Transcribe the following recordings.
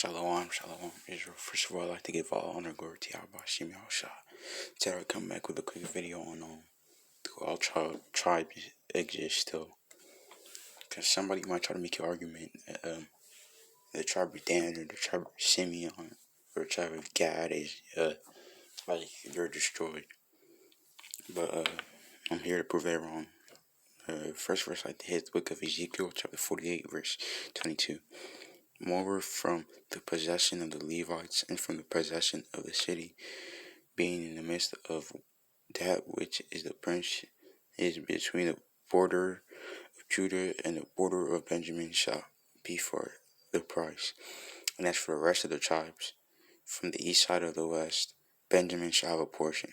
Shalom, shalom, Israel. First of all, I'd like to give all honor and glory to Yahweh Shem Yahushua. Today I come back with a quick video on do all tribes exist still? Because somebody might try to make an argument that the tribe of Dan or the tribe of Simeon or the tribe of Gad is like they're destroyed. But I'm here to prove that wrong. First verse I like to hit the book of Ezekiel, chapter 48, verse 22. Moreover, from the possession of the Levites and from the possession of the city, being in the midst of that which is the prince is between the border of Judah and the border of Benjamin shall be for the price. And as for the rest of the tribes, from the east side of the west, Benjamin shall have a portion.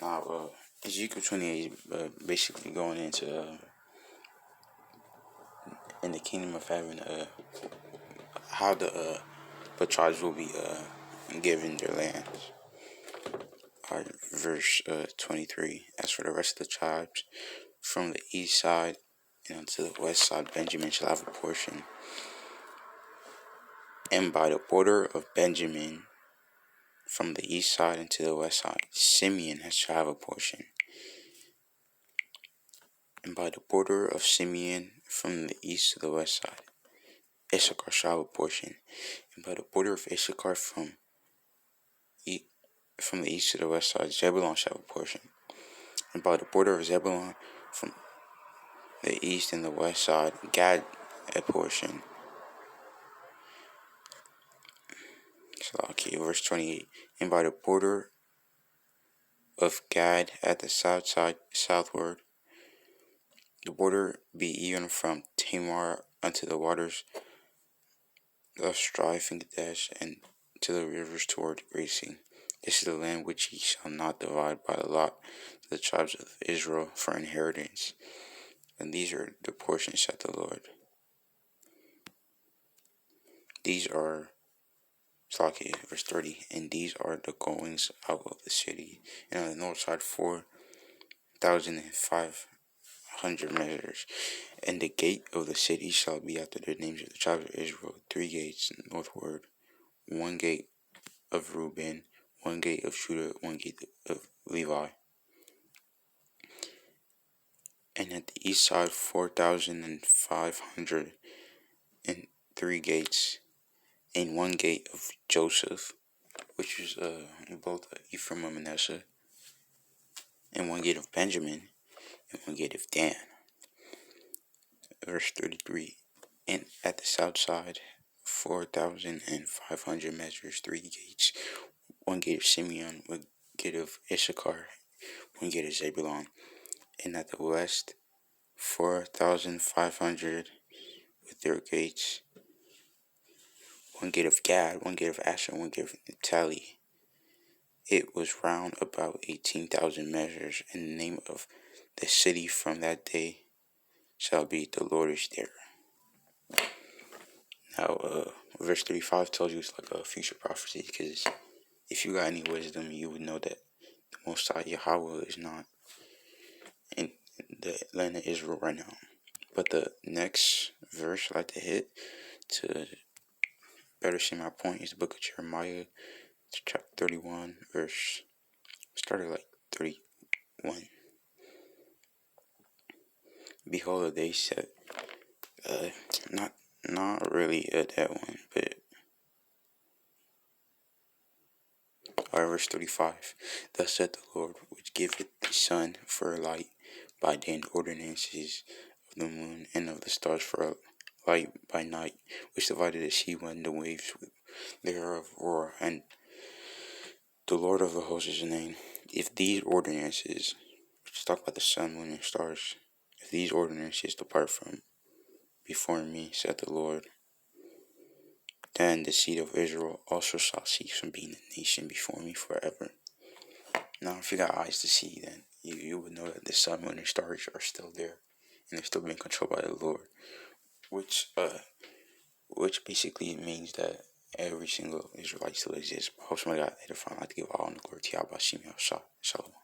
Now, Ezekiel 28 is basically going into in the kingdom of heaven, how the tribes will be given their lands. Verse 23. As for the rest of the tribes, from the east side and to the west side, Benjamin shall have a portion. And by the border of Benjamin, from the east side and to the west side, Simeon shall have a portion. And by the border of Simeon, from the east to the west side, Issachar shall have a portion. And by the border of Issachar, from the east to the west side, Zebulun shall have a portion. And by the border of Zebulun, from the east and the west side, Gad a portion. Okay, verse 28. And by the border of Gad at the south side, southward, the border be even from Tamar unto the waters of Strife and Kadesh, and to the rivers toward Great Sea. This is the land which ye shall not divide by the lot to the tribes of Israel for inheritance. And these are the portions, said the Lord. These are, verse 30, and these are the goings out of the city, and on the north side 4,500 measures. And the gate of the city shall be after the names of the tribes of Israel, 3 gates northward, 1 gate of Reuben, 1 gate of Judah, 1 gate of Levi. And at the east side 4,503 gates, and 1 gate of Joseph, which is both Ephraim and Manasseh, and 1 gate of Benjamin, and 1 gate of Dan. Verse 33. And at the south side 4,500 measures, 3 gates, 1 gate of Simeon, 1 gate of Issachar, 1 gate of Zebulun. And at the west 4,500 with their gates, 1 gate of Gad, 1 gate of Asher, 1 gate of Naphtali. It was round about 18,000 measures, and the name of the city from that day shall be the Lord is there. Now, verse 35 tells you it's like a future prophecy, because if you got any wisdom, you would know that the Most High Yahweh is not in the land of Israel right now. But the next verse I'd like to hit to better see my point is the book of Jeremiah, chapter 31, verse, started like 31. Behold, the day set, not really that one, but verse 35. Thus saith the Lord, which giveth the sun for a light by day, and ordinances of the moon and of the stars for a light by night, which divided the sea when the waves thereof roar, and the Lord of the hosts is his name. If these ordinances, which is talk about the sun, moon, and stars, if these ordinances depart from before me, said the Lord, then the seed of Israel also shall cease from being a nation before me forever. Now, if you got eyes to see, then you would know that the sun, moon, and stars are still there, and they're still being controlled by the Lord, which basically means that every single Israelite still exists. I hope somebody got edified. I'd like to give all the glory to Yahweh Shem Yahushua. Shalom.